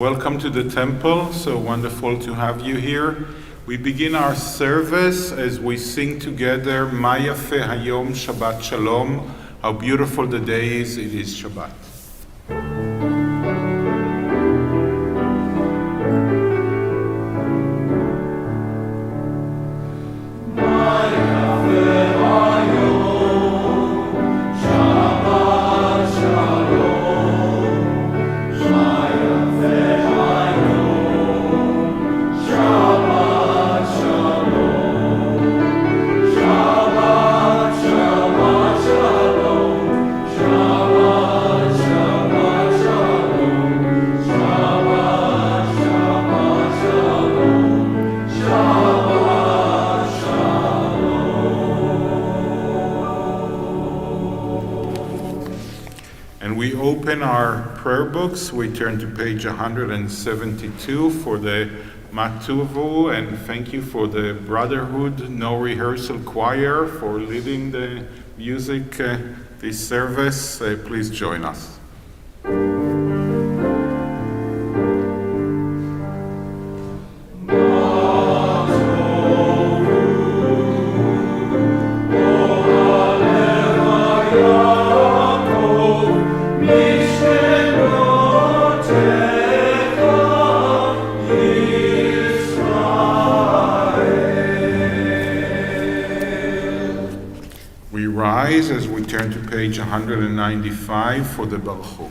Welcome to the temple, so wonderful to have you here. We begin our service as we sing together, Ma Yafeh Hayom Shabbat Shalom. How beautiful the day is, it is Shabbat. In our prayer books, we turn to page 172 for the Matuvu, and thank you for the Brotherhood No Rehearsal Choir for leading the music this service. Please join us. As we turn to page 195 for the Berlow.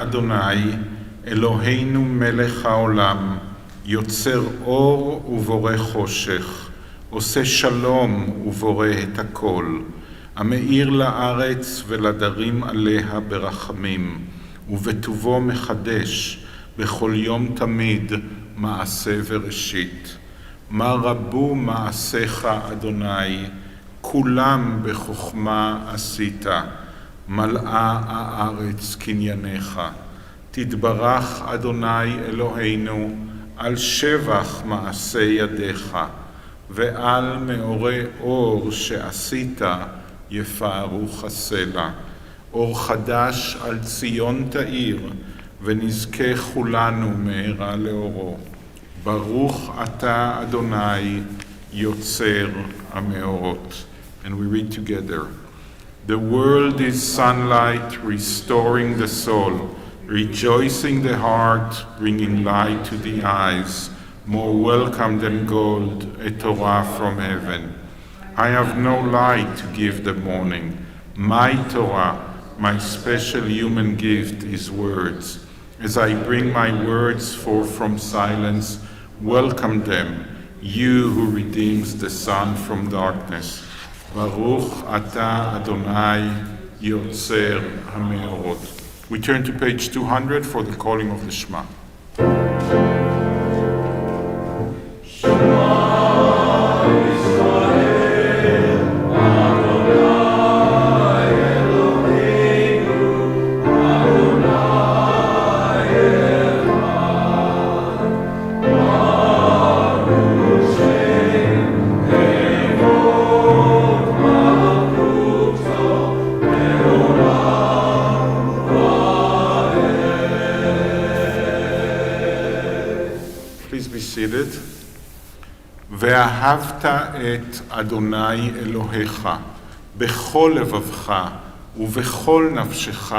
אדוני, אלוהינו מלך העולם, יוצר אור ובורא חושך, עושה שלום ובורא את הכל, המאיר לארץ ולדרים עליה ברחמים, ובטובו מחדש בכל יום תמיד מעשה וראשית. מה רבו מעשיך אדוני, כולם בחוכמה עשית, מלאה הארץ קנייניך. תתברך אדוני אלוהינו על שבח מעשה ידיך, ועל מאורי אור שעשית יפארוך הסלע. אור חדש על ציון תאיר, ונזכה כולנו מהרה לאורו. ברוך אתה אדוני יוצר המאורות. And we read together. The world is sunlight, restoring the soul, rejoicing the heart, bringing light to the eyes, more welcome than gold, a Torah from heaven. I have no light to give the morning. My Torah, my special human gift, is words. As I bring my words forth from silence, welcome them, you who redeems the sun from darkness. Baruch Ata Adonai Yotzer HaMeorot. We turn to page 200 for the calling of the Shema. Adonai Eloheinu לשבת. ואהבת את אדוני אלוהיך בכל לבבך ובכל נפשך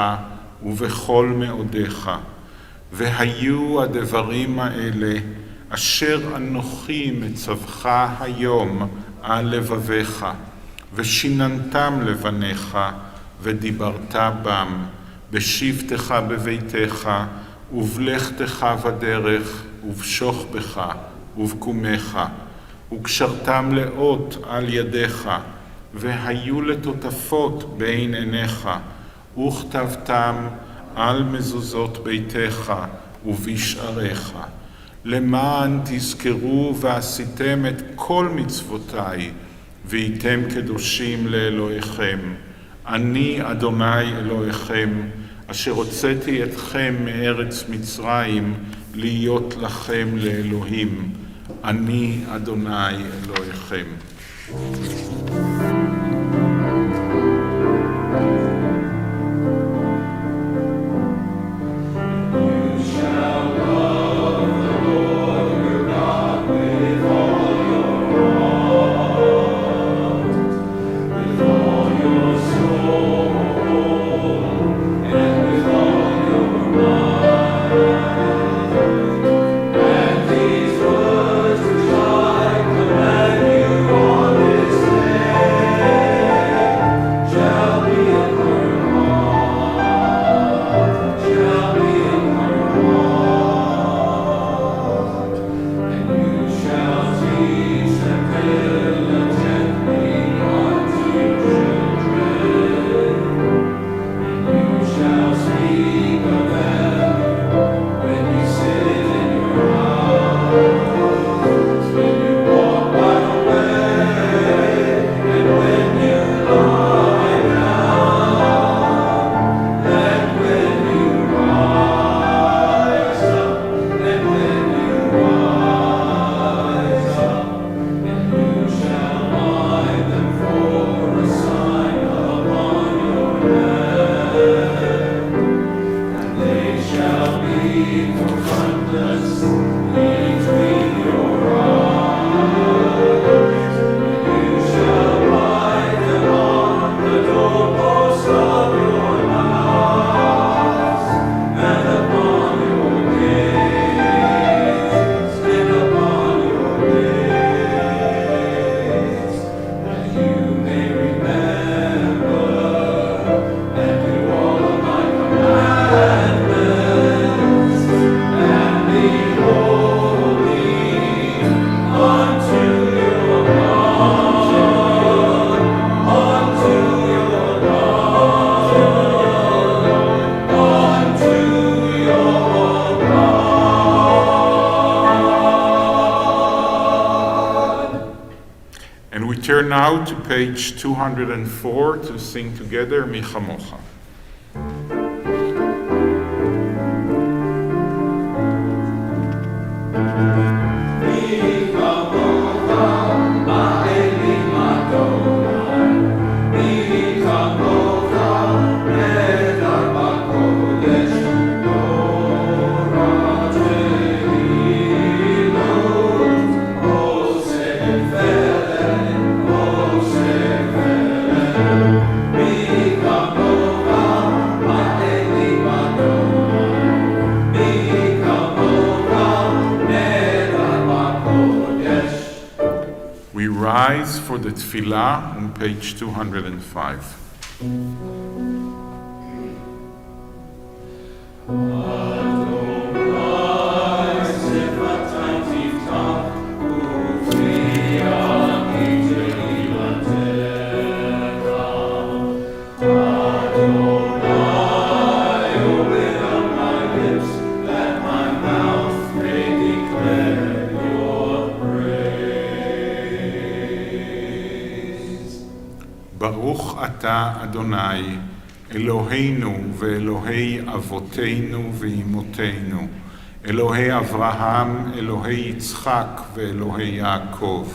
ובכל מאודיך. והיו הדברים האלה אשר אנוכי מצווך היום על לבביך, ושיננתם לבניך, ודיברת בם, בשבתך בביתך, ובלכתך בדרך, ובשוכבך, ובקומך, וקשרתם לאות על ידיך, והיו לטוטפות בין עיניך, וכתבתם על מזוזות ביתך ובשעריך, למען תזכרו ועשיתם את כל מצוותיי, והייתם קדושים לאלוהיכם. אני אדוני אלוהיכם, אשר הוצאתי אתכם מארץ מצרים, להיות לכם לאלוהים. אני אדוני אלוהיכם. Now to page 204 to sing together Mi Chamocha. For the Tefillah on page 205. ברוך אתה אדוני, אלוהינו ואלוהי אבותינו ואמותינו, אלוהי אברהם, אלוהי יצחק ואלוהי יעקב,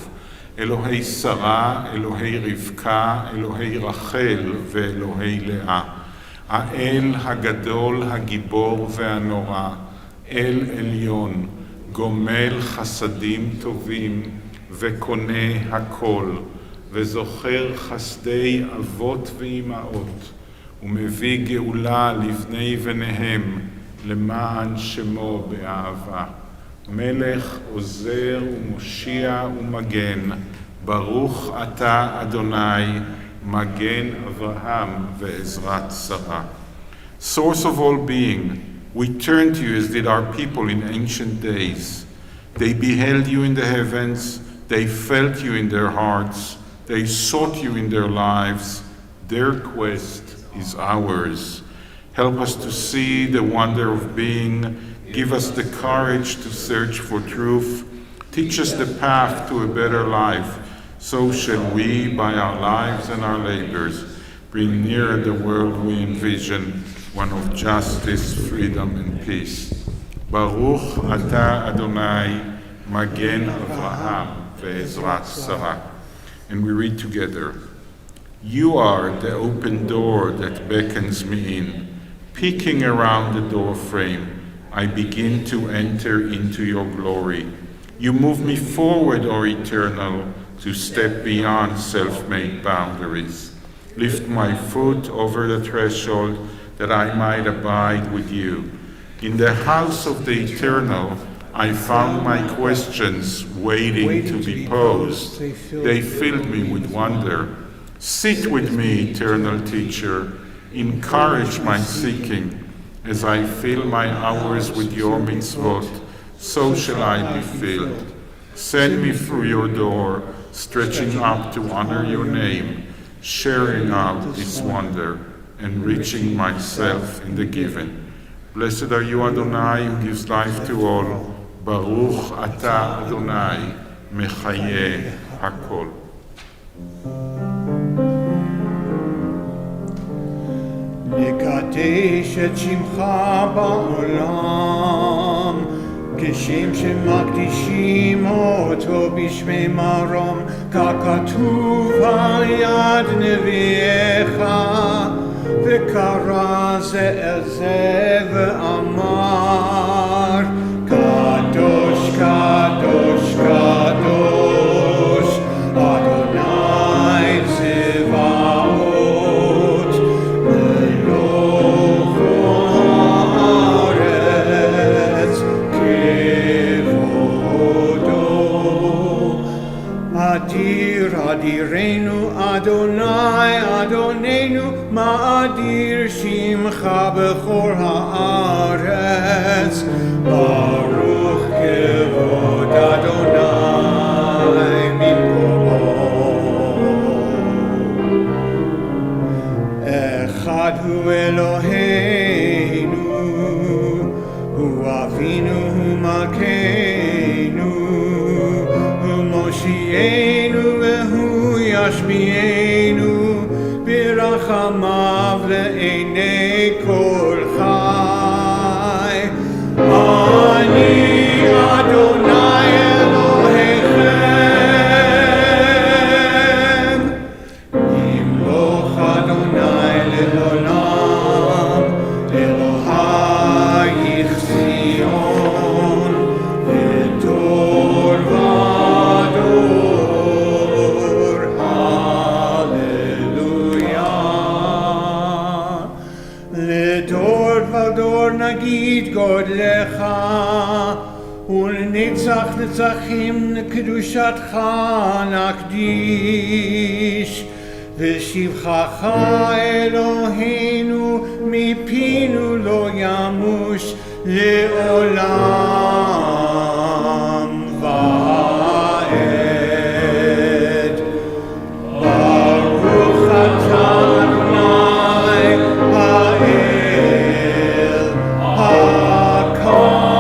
אלוהי שרה, אלוהי רבקה, אלוהי רחל ואלוהי לאה, האל הגדול, הגיבור והנורא, אל עליון, גומל חסדים טובים וקונה הכל, וזוכר חסדי אבות ואימהות, ומביא גאולה לבני בניהם למען שמו באהבה. מלך עוזר ומושיע ומגן, ברוך אתה אדוני, מגן אברהם ועזרת שרה. Source of all being, we turn to you as did our people in ancient days. They beheld you in the heavens, they felt you in their hearts, they sought you in their lives. Their quest is ours. Help us to see the wonder of being. Give us the courage to search for truth. Teach us the path to a better life. So shall we, by our lives and our labors, bring nearer the world we envision, one of justice, freedom, and peace. Baruch atah Adonai, Magen Avraham ve'ezrat Sarah. And we read together. You are the open door that beckons me in. Peeking around the door frame, I begin to enter into your glory. You move me forward, O Eternal, to step beyond self-made boundaries. Lift my foot over the threshold that I might abide with you. In the house of the Eternal, I found my questions waiting to be posed. They filled me with wonder. Sit with me, eternal teacher. Encourage my seeking. As I fill my hours with your mitzvot, so shall I be filled. Send me through your door, stretching up to honor your name, sharing out its wonder, enriching myself in the giving. Blessed are you, Adonai, who gives life to all. Baruch atah Adonai, mechayeh hakol. לקדש את שמך בעולם, כשם שמקדישים אותו בשמי מרום, ככתוב על יד נביאך, וקרא זה אל זה ואמר, קדוש, קדוש, קדוש, אדוני צבאות, מלוך הארץ כבודו. אדיר אדירנו אדוני אדוננו, מה אדיר שמך בכל הארץ. ברוך כבוד אדוני ממקומו. אחד הוא אלוהינו, הוא אבינו, הוא מלכנו, הוא מושיענו והוא ישביענו, ברחמיו לעיני כל חי. אני אדוני אלוהיכם, ימלוך אדוני לעולם, אלוהייך ציון, לדור ודור. הללויה. לדור ודור נגיד גודלך, ולנצח נצחים קדושתך נקדיש, ושבחך אלוהינו מפינו לא ימוש לעולם ועד. ברוך אתה אדוני האל הקדוש.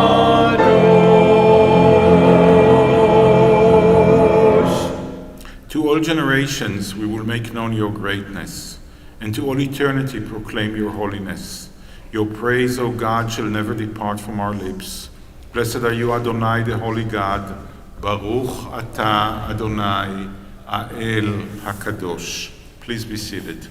To all generations we will make known your greatness, and to all eternity proclaim your holiness. Your praise, O God, shall never depart from our lips. Blessed are you, Adonai, the holy God. Baruch atah Adonai, Ael HaKadosh. Please be seated.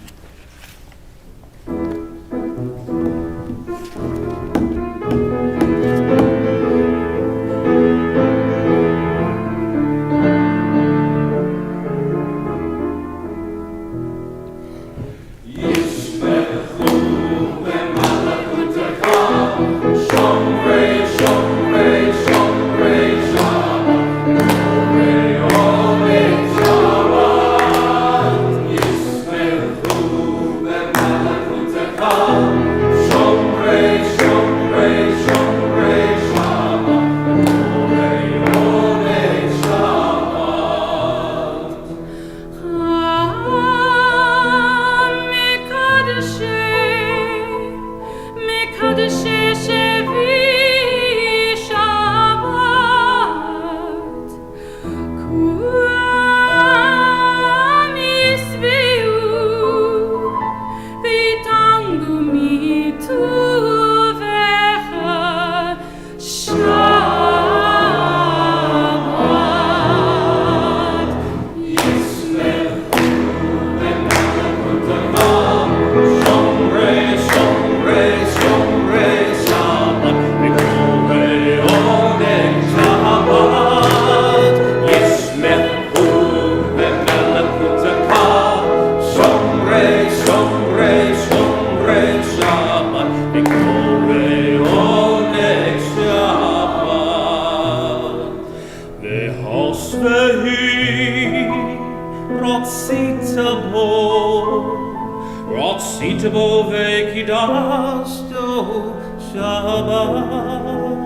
Shabbat.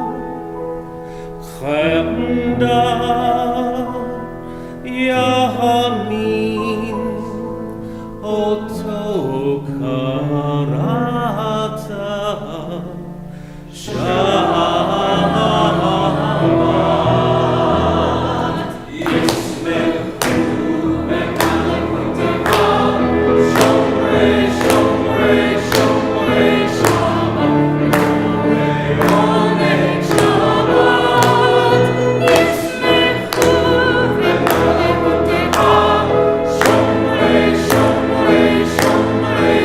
Chemda Yahamin Oto Karata Shabbat. Yismechu b'malakutecha Shomrei Shomrei Shomrei Shabbat V'korei onei Shabbat. Yismechu b'malakutecha Shomrei Shomrei Shomrei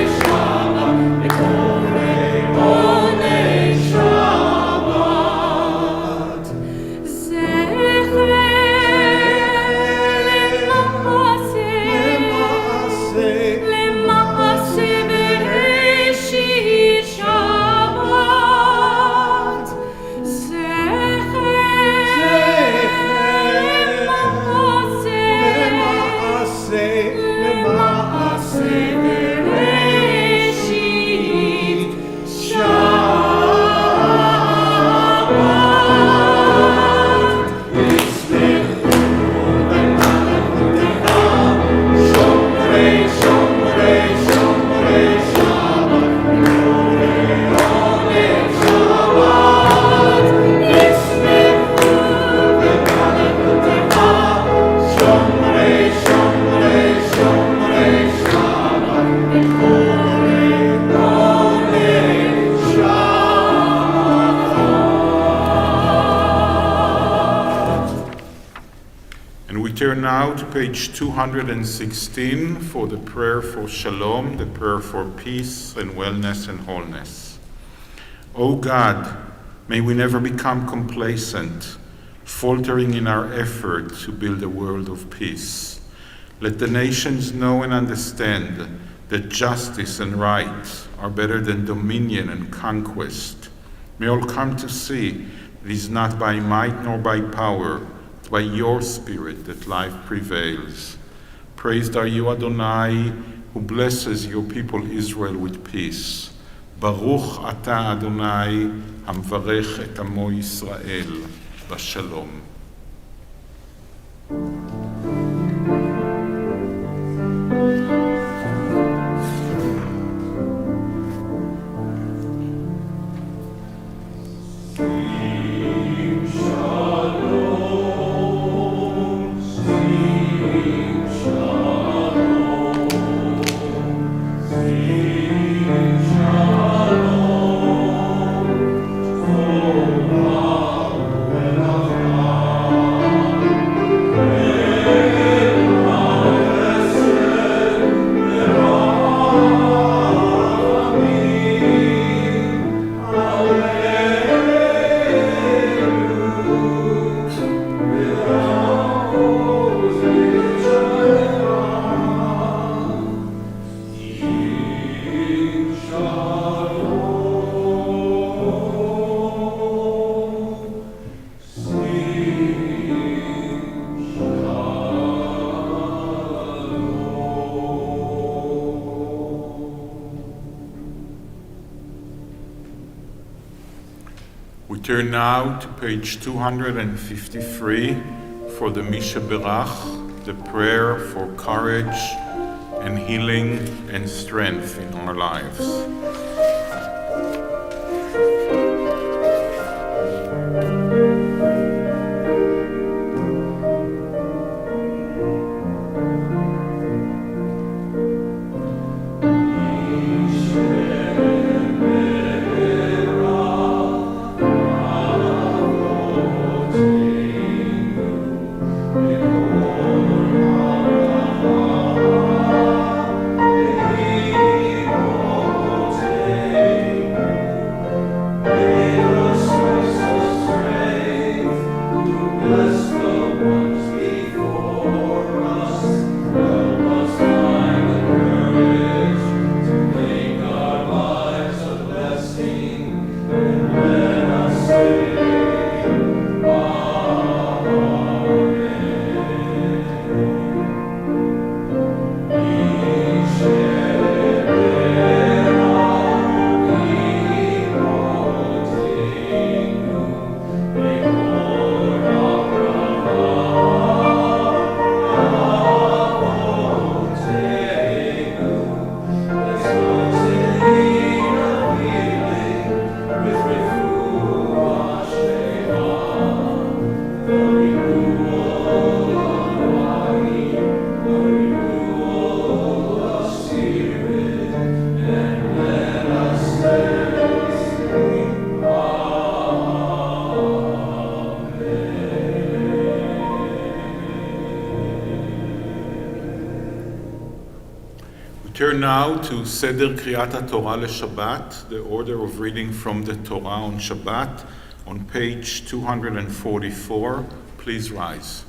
Shabbat V'korei onei Shabbat. And we turn now to page 216 for the prayer for shalom, the prayer for peace and wellness and wholeness. O God, may we never become complacent, faltering in our effort to build a world of peace. Let the nations know and understand that justice and right are better than dominion and conquest. May all come to see it is not by might nor by power, but by your Spirit that life prevails. Praised are you, Adonai, who blesses your people Israel with peace. Baruch ata Adonai, hamvarech et amo Yisrael, bashalom. We turn now to page 253 for the Misha Berach, the prayer for courage and healing and strength in our lives. Amen. turn now to Seder Kriyat HaTorah LeShabbat, the order of reading from the Torah on Shabbat, on page 244. Please rise.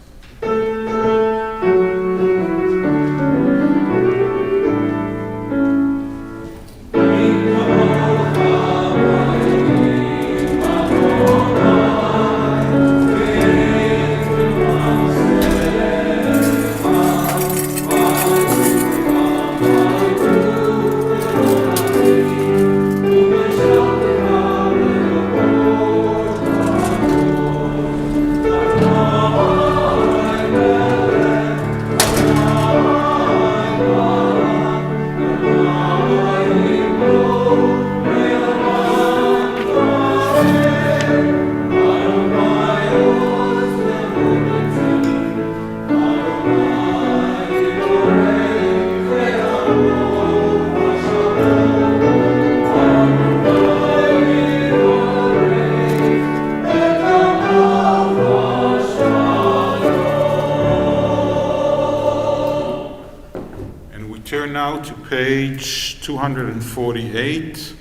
Page 248,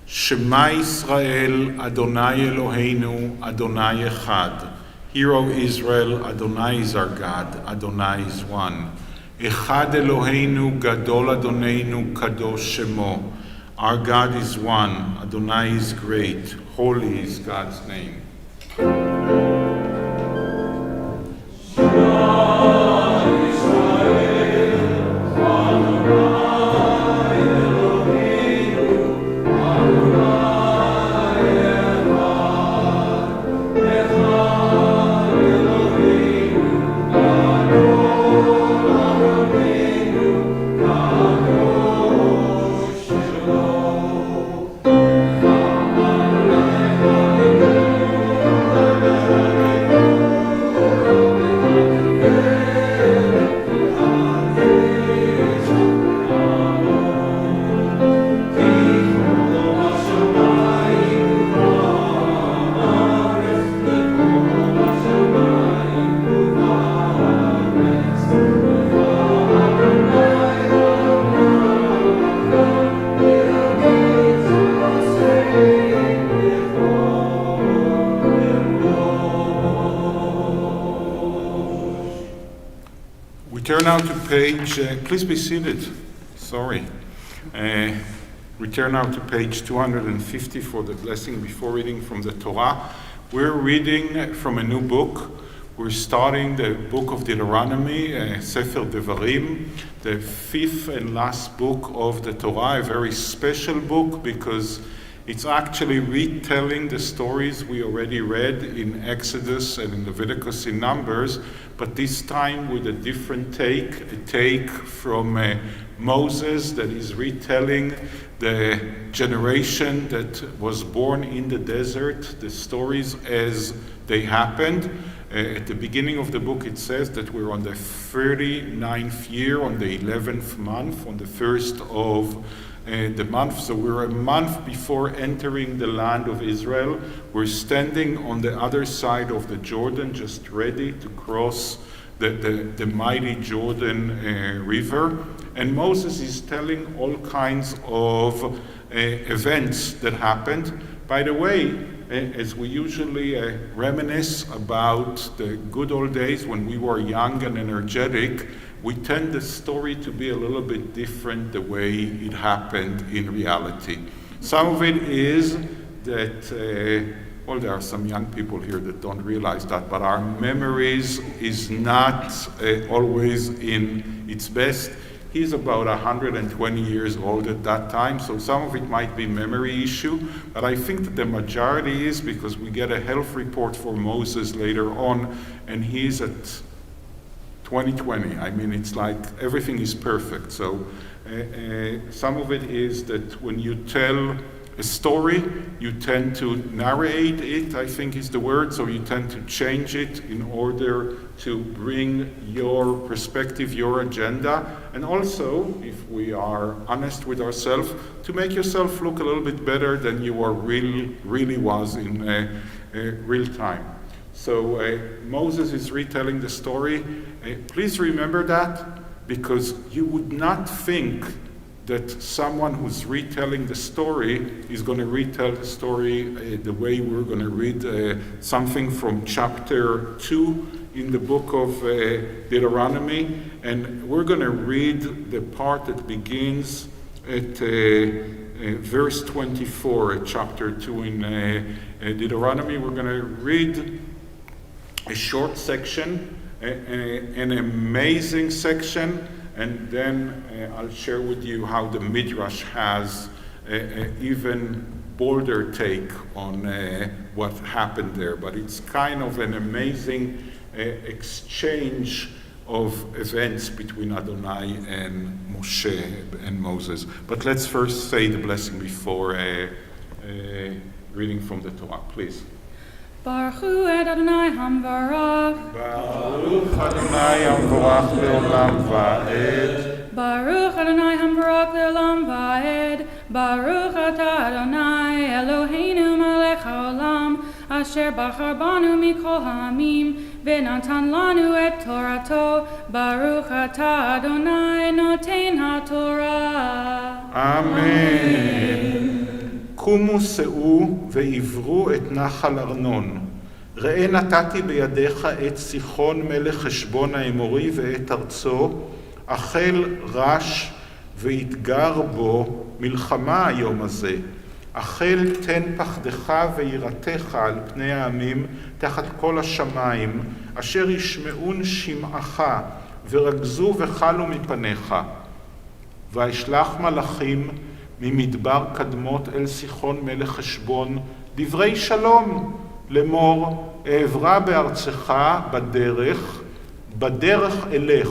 Shema Yisrael, Adonai Eloheinu, Adonai Echad. Hear, O Israel, Adonai is our God, Adonai is one. Echad Eloheinu, Gadol Adonenu, Kadosh Shemo. Our God is one, Adonai is great, holy is God's name. Turn now to page, please be seated, sorry. We turn now to page 250 for the blessing before reading from the Torah. We're reading from a new book. We're starting the book of Deuteronomy, Sefer Devarim, the fifth and last book of the Torah, a very special book because it's actually retelling the stories we already read in Exodus and in Leviticus in Numbers, but this time with a different take, a take from Moses that is retelling the generation that was born in the desert, the stories as they happened. At the beginning of the book it says that we're on the 39th year, on the 11th month, on the first of the month, so we're a month before entering the land of Israel. We're standing on the other side of the Jordan, just ready to cross the mighty Jordan River. And Moses is telling all kinds of events that happened. By the way, as we usually reminisce about the good old days when we were young and energetic, we tend the story to be a little bit different the way it happened in reality. Some of it is that, well, there are some young people here that don't realize that, but our memories is not always in its best. He's about 120 years old at that time, so some of it might be memory issue, but I think that the majority is because we get a health report for Moses later on, and he's at 2020. I mean, it's like everything is perfect. So some of it is that when you tell a story, you tend to narrate it, I think is the word, so you tend to change it in order to bring your perspective, your agenda, and also, if we are honest with ourselves, to make yourself look a little bit better than you are really was in real time. So Moses is retelling the story. Please remember that, because you would not think that someone who's retelling the story is going to retell the story the way we're going to read something from chapter 2 in the book of Deuteronomy, and we're going to read the part that begins at verse 24 at chapter 2 in Deuteronomy. We're going to read a short section, an amazing section, and then I'll share with you how the Midrash has an even bolder take on what happened there. But it's kind of an amazing exchange of events between Adonai and Moshe and Moses. But let's first say the blessing before reading from the Torah, please. Baruch Hu Adonai Hamvarach. Baruch Adonai Hamvarach le'olam va'ed. Baruch Adonai Hamvarach le'olam va'ed. Baruch Ata Adonai Eloheinu melech haolam, asher bachar banu mikol ha'amim, v'natan lanu et Torato. Baruch Ata Adonai noten ha'torah. Amen. קומו שאו ועברו את נחל ארנון. ראה נתתי בידיך את סיחון מלך חשבון האמורי ואת ארצו, החל רש ויתגר בו מלחמה היום הזה. החל תן פחדך ויראתך על פני העמים תחת כל השמיים, אשר ישמעון שמעך ורגזו וחלו מפניך. וישלח מלאכים ממדבר קדמות אל סיחון מלך חשבון דברי שלום לאמור, אעברה בארצך בדרך אלך,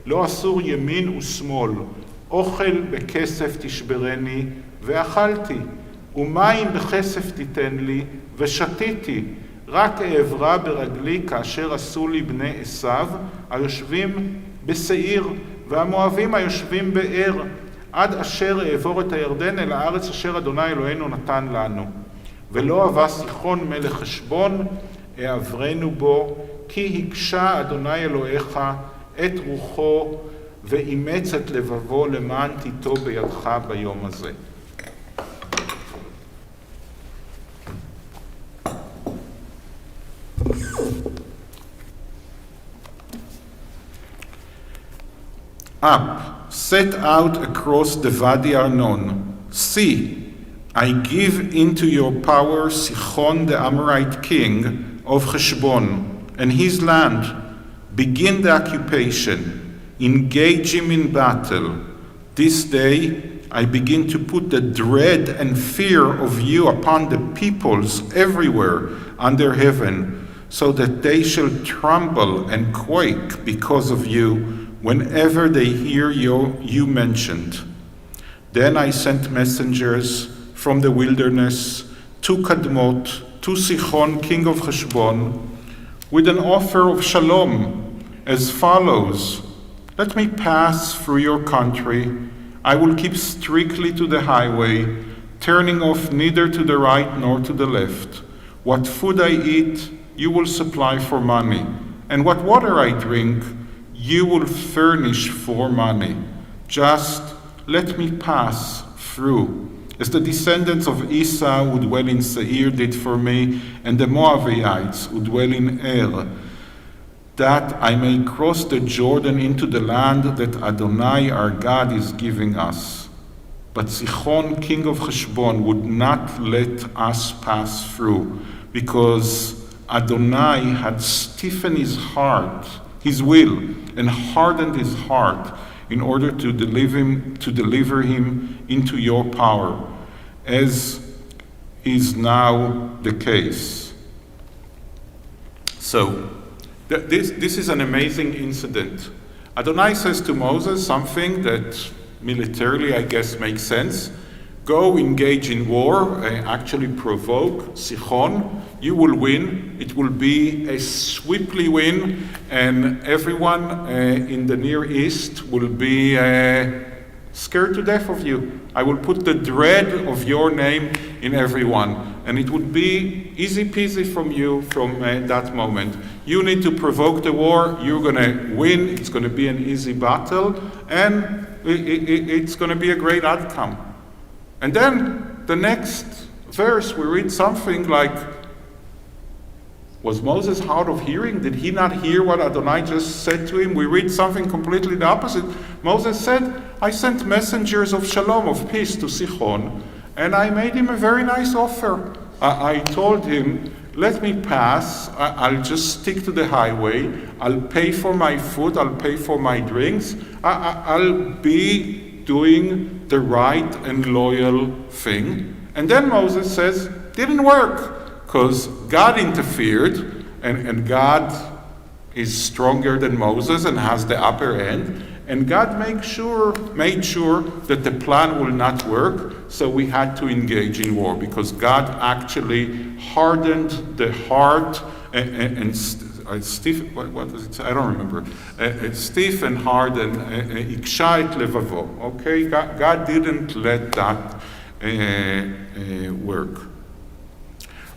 לא אסור ימין ושמאל, אוכל בכסף תשברני ואכלתי, ומים בכסף תיתן לי ושתיתי, רק אעברה ברגלי כאשר עשו לי בני עשיו היושבים בשעיר והמואבים היושבים באר, עד אשר אעבור את הירדן אל הארץ אשר אדוני אלוהינו נתן לנו. ולא אבא סיחון מלך חשבון, אעברנו בו, כי הקשה אדוני אלוהיך את רוחו, ואימץ את לבבו למען תיתו בידך ביום הזה. Up, set out across the Vadi Arnon. See, I give into your power Sichon the Amorite king of Heshbon and his land. Begin the occupation. Engage him in battle. This day I begin to put the dread and fear of you upon the peoples everywhere under heaven, so that they shall tremble and quake because of you whenever they hear you mentioned. Then I sent messengers from the wilderness to Kadmot, to Sichon, king of Heshbon, with an offer of shalom as follows. Let me pass through your country. I will keep strictly to the highway, turning off neither to the right nor to the left. What food I eat, you will supply for money, and what water I drink, you will furnish for money. Just let me pass through, as the descendants of Esau who dwell in Seir did for me, and the Moabites who dwell in Er, that I may cross the Jordan into the land that Adonai our God is giving us. But Sichon, king of Heshbon, would not let us pass through, because Adonai had stiffened his heart, his will, and hardened his heart in order to deliver him into your power, as is now the case. So, this is an amazing incident. Adonai says to Moses something that militarily, I guess, makes sense. Go engage in war, actually provoke Sichon. You will win. It will be a swiftly win, and everyone in the Near East will be scared to death of you. I will put the dread of your name in everyone, and it would be easy peasy from you from that moment. You need to provoke the war. You're going to win. It's going to be an easy battle, and it's going to be a great outcome. And then the next verse, we read something like, was Moses hard of hearing? Did he not hear what Adonai just said to him? We read something completely the opposite. Moses said, I sent messengers of shalom, of peace to Sichon, and I made him a very nice offer. I told him, let me pass, I'll just stick to the highway, I'll pay for my food, I'll pay for my drinks, I'll be doing the right and loyal thing. And then Moses says, didn't work. Because God interfered, and God is stronger than Moses and has the upper end, and God made sure that the plan will not work, so we had to engage in war, because God actually hardened the heart and stiff, what does it say? I don't remember. Stiff and hardened, iksha et levavo. Okay, God didn't let that work.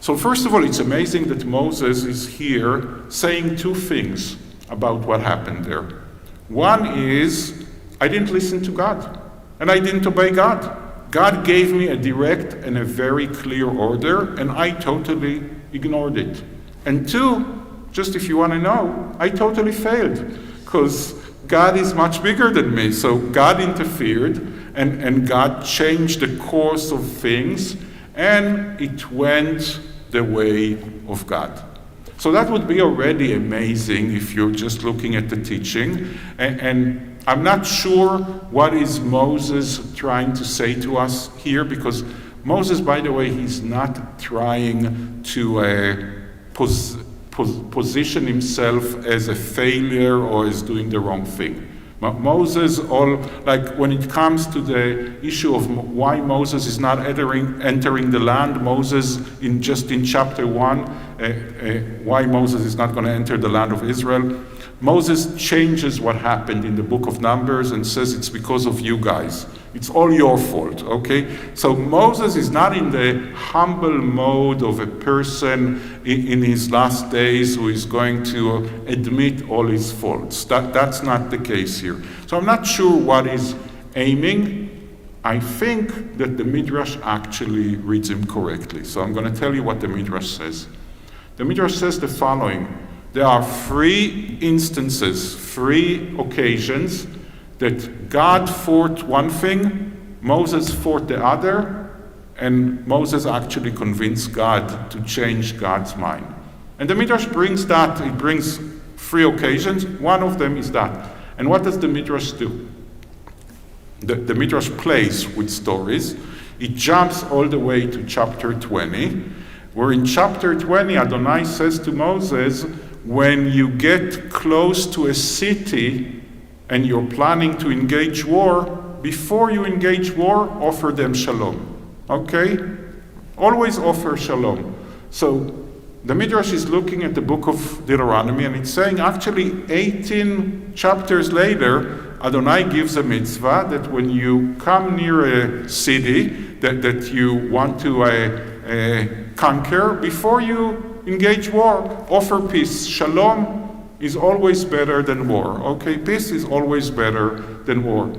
So first of all, it's amazing that Moses is here saying two things about what happened there. One is, I didn't listen to God, and I didn't obey God. God gave me a direct and a very clear order, and I totally ignored it. And two, just if you want to know, I totally failed, because God is much bigger than me. So God interfered, and God changed the course of things, and it went the way of God. So that would be already amazing if you're just looking at the teaching. And I'm not sure what is Moses trying to say to us here, because Moses, by the way, he's not trying to position himself as a failure or as doing the wrong thing. Moses, when it comes to the issue of why Moses is not entering the land, Moses, in chapter 1, why Moses is not going to enter the land of Israel, Moses changes what happened in the book of Numbers and says it's because of you guys. It's all your fault, okay? So Moses is not in the humble mode of a person in his last days who is going to admit all his faults. That's not the case here. So I'm not sure what is aiming. I think that the Midrash actually reads him correctly. So I'm going to tell you what the Midrash says. The Midrash says the following. There are 3 instances, 3 occasions that God fought one thing, Moses fought the other, and Moses actually convinced God to change God's mind. And the Midrash brings 3 occasions. One of them is that. And what does the Midrash do? The Midrash plays with stories. It jumps all the way to chapter 20, where in chapter 20 Adonai says to Moses, when you get close to a city and you're planning to engage war, before you engage war, offer them shalom. Okay? Always offer shalom. So the Midrash is looking at the book of Deuteronomy, and it's saying actually 18 chapters later, Adonai gives a mitzvah that when you come near a city that you want to conquer, before you engage war, offer peace. Shalom is always better than war. Okay, peace is always better than war.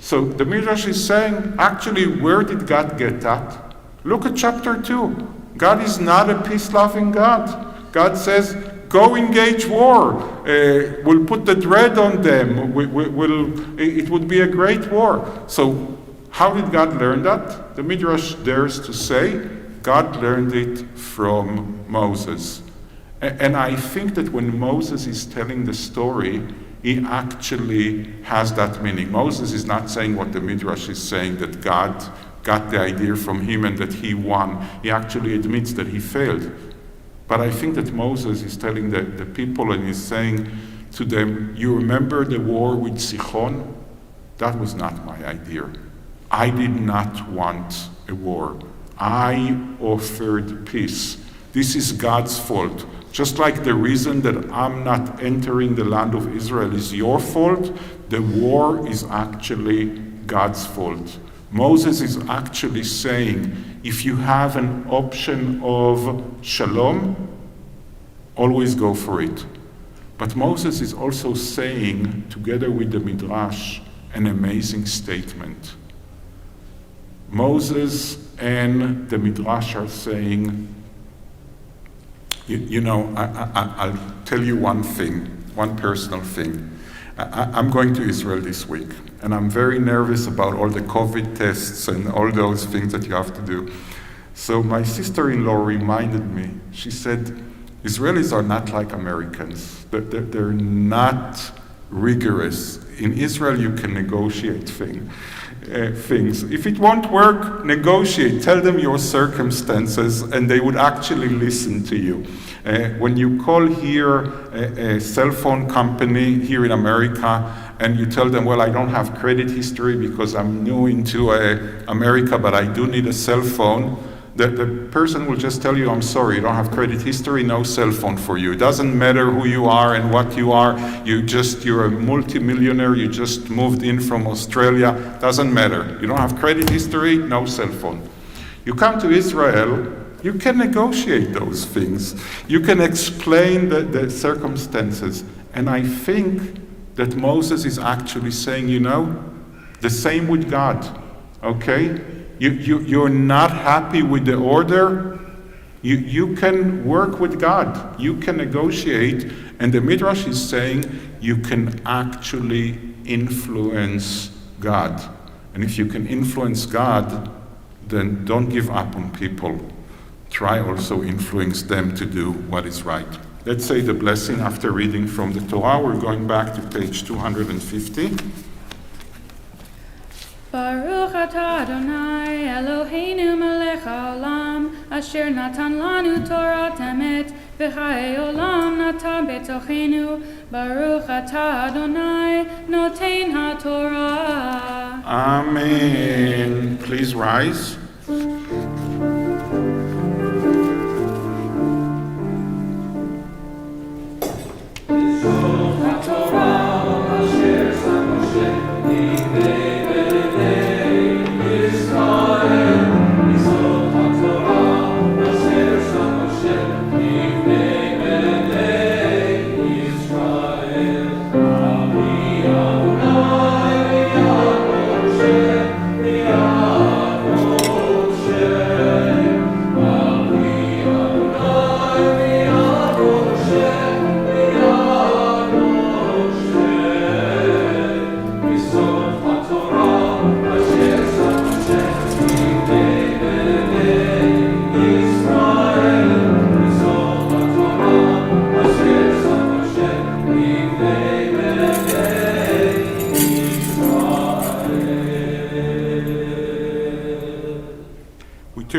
So the Midrash is saying, actually, where did God get that? Look at chapter 2. God is not a peace-loving God. God says, go engage war. We'll put the dread on them. It would be a great war. So how did God learn that? The Midrash dares to say, God learned it from Moses. And I think that when Moses is telling the story, he actually has that meaning. Moses is not saying what the Midrash is saying, that God got the idea from him and that he won. He actually admits that he failed. But I think that Moses is telling the people, and he's saying to them, you remember the war with Sichon? That was not my idea. I did not want a war. I offered peace. This is God's fault. Just like the reason that I'm not entering the land of Israel is your fault, the war is actually God's fault. Moses is actually saying, if you have an option of shalom, always go for it. But Moses is also saying, together with the Midrash an amazing statement. Moses and the Midrash are saying, I'll tell you one thing, one personal thing. I'm going to Israel this week, and I'm very nervous about all the COVID tests and all those things that you have to do. So my sister-in-law reminded me, she said, Israelis are not like Americans. They're not rigorous. In Israel, you can negotiate things. If it won't work, negotiate. Tell them your circumstances, and they would actually listen to you. When you call here a cell phone company here in America, and you tell them, well, I don't have credit history because I'm new into America, but I do need a cell phone, the person will just tell you, I'm sorry, you don't have credit history, no cell phone for you. It doesn't matter who you are and what you are. You're a multimillionaire, you just moved in from Australia. Doesn't matter. You don't have credit history, no cell phone. You come to Israel, you can negotiate those things. You can explain the circumstances. And I think that Moses is actually saying, the same with God, okay? You're not happy with the order, you can work with God, you can negotiate, and the Midrash is saying you can actually influence God. And if you can influence God, then don't give up on people. Try also influence them to do what is right. Let's say the blessing after reading from the Torah. We're going back to page 250. Baruch atah Adonai Eloheinu melech haolam asher natan lanu Torat emet v'chayei olam natan betochenu Baruch atah Adonai noten haTorah. Amen. Please rise.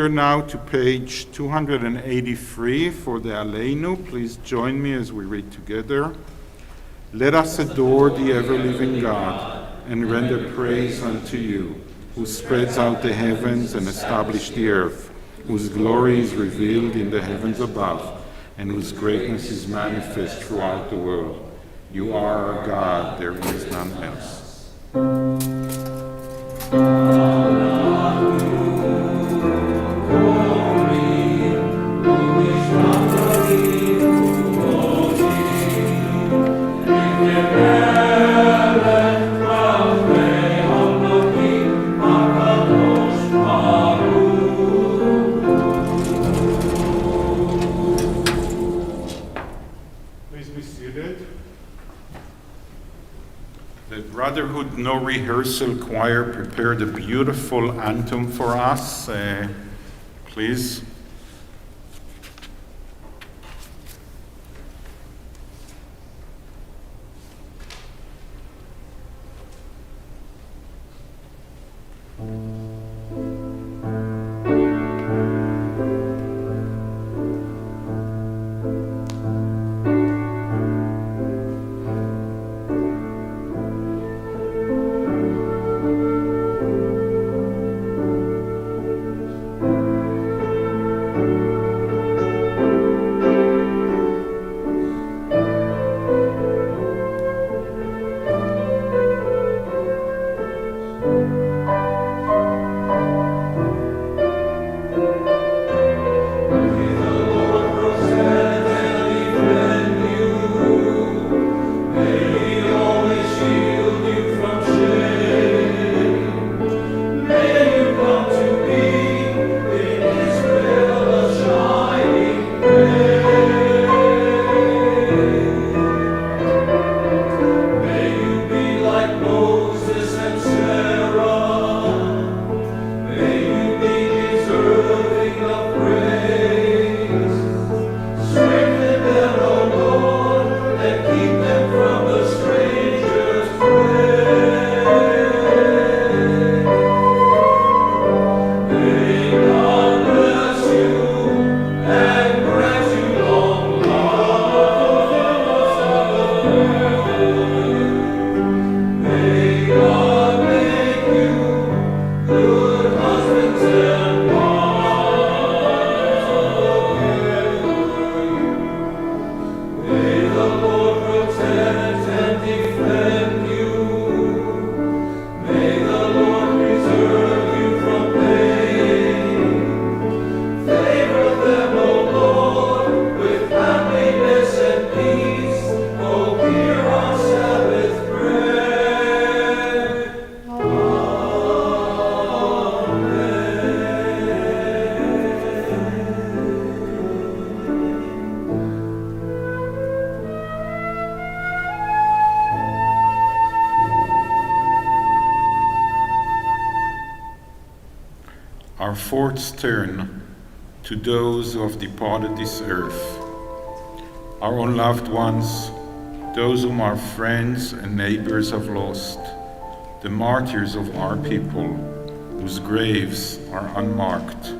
Now to page 283 for the Aleinu. Please join me as we read together. Let us adore the ever-living God and render praise unto you, who spreads out the heavens and established the earth, whose glory is revealed in the heavens above, and whose greatness is manifest throughout the world. You are our God, there is none else. Brotherhood No Rehearsal Choir prepared a beautiful anthem for us. Please. our thoughts turn to those who have departed this earth, our own loved ones, those whom our friends and neighbors have lost, the martyrs of our people, whose graves are unmarked,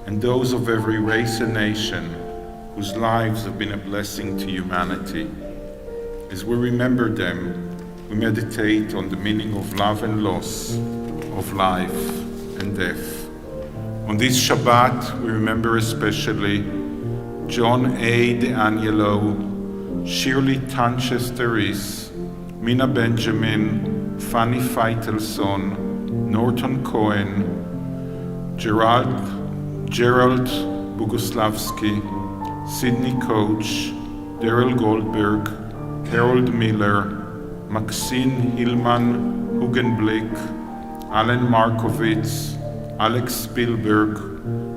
and those of every race and nation whose lives have been a blessing to humanity. As we remember them, we meditate on the meaning of love and loss, of life and death. On this Shabbat, we remember especially John A. DeAngelo, Shirley Tanches-Deris, Mina Benjamin, Fanny Feitelson, Norton Cohen, Gerald Boguslavsky, Sidney Coach, Daryl Goldberg, Harold Miller, Maxine Hillman Hugenblick, Alan Markovitz, Alex Spielberg,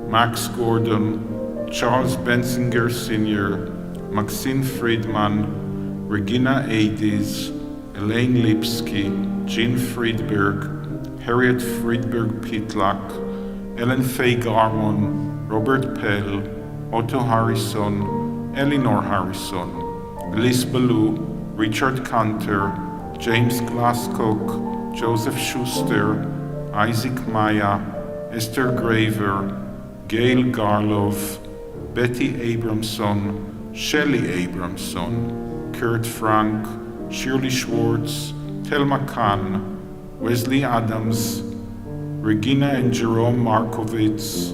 Max Gordon, Charles Bensinger Sr., Maxine Friedman, Regina Ades, Elaine Lipsky, Jean Friedberg, Harriet Friedberg-Pitlack, Ellen Faye Garmon, Robert Pell, Otto Harrison, Eleanor Harrison, Elise Ballou, Richard Cantor, James Glasscock, Joseph Schuster, Isaac Maya, Esther Graver, Gail Garlov, Betty Abramson, Shelley Abramson, Kurt Frank, Shirley Schwartz, Thelma Kahn, Wesley Adams, Regina and Jerome Markovitz,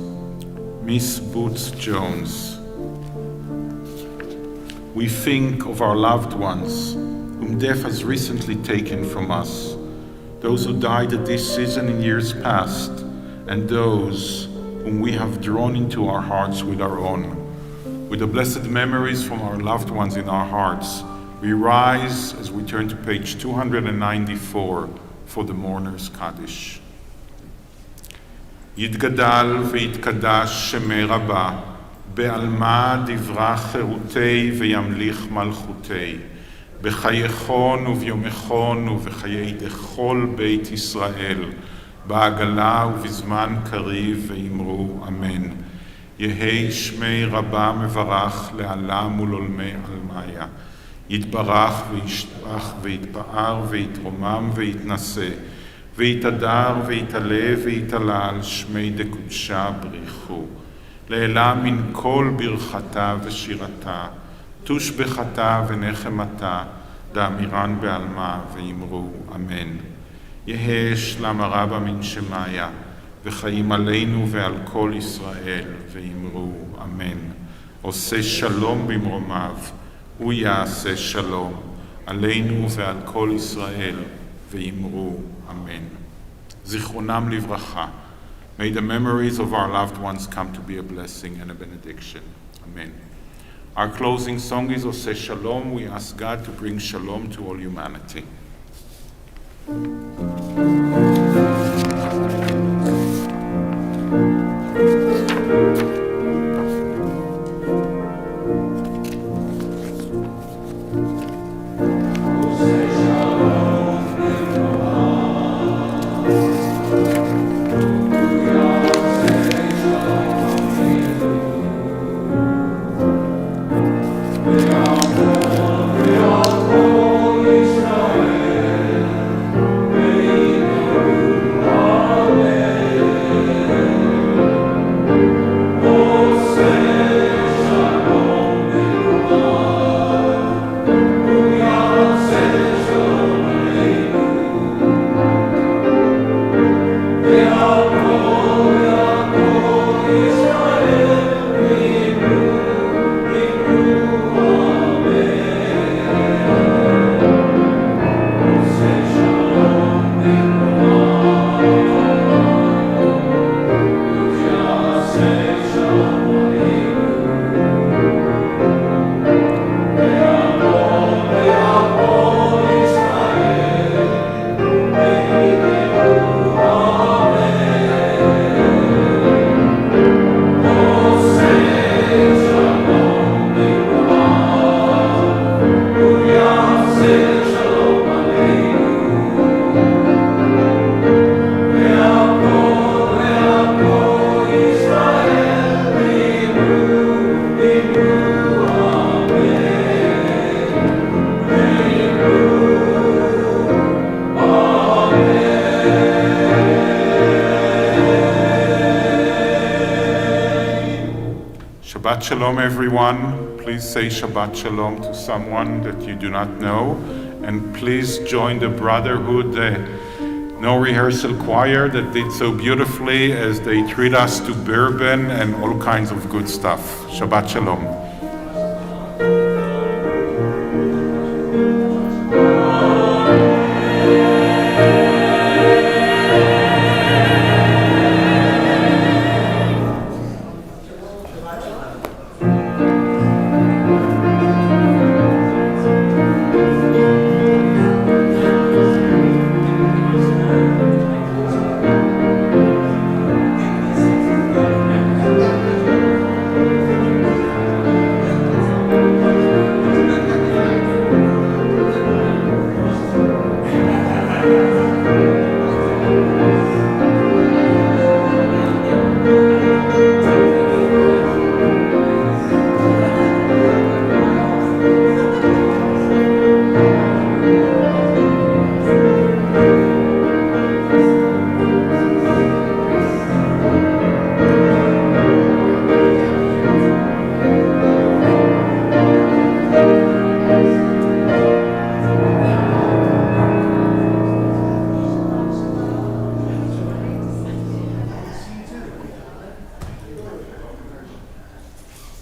Miss Boots Jones. We think of our loved ones whom death has recently taken from us, those who died at this season in years past, and those whom we have drawn into our hearts with our own. With the blessed memories from our loved ones in our hearts, we rise as we turn to page 294 for the Mourner's Kaddish. יתגדל ויתקדש שמי רבה, בעלמא דברה חירותי וימליך מלכותי, בחייכון וביומכון ובחיי דכל בית ישראל, בעגלה ובזמן קריב ואמרו אמן. יהי שמי רבה מברך לעלם ולעולמי עלמיה. יתברך וישתבח ויתפאר ויתרומם ויתנשא, ויתהדר ויתעלה ויתעלה על שמי דקודשה בריחו. לעילה מן כל ברכתה ושירתה, תושבחתה ונחמתה, דאמירן בעלמה ואמרו אמן. יהא שלמה רבה מן שמיה, וחיים עלינו ועל כל ישראל, ואמרו אמן. עושה שלום במרומיו, הוא יעשה שלום, עלינו ועל כל ישראל, ואמרו amen. זיכרונם לברכה. May the memories of our loved ones come to be a blessing and a benediction. Amen. Our closing song is Oseh Shalom. We ask God to bring shalom to all humanity. Israel, Shabbat Shalom, everyone. Please say Shabbat Shalom to someone that you do not know. And please join the Brotherhood No Rehearsal Choir that did so beautifully as they treat us to bourbon and all kinds of good stuff. Shabbat Shalom.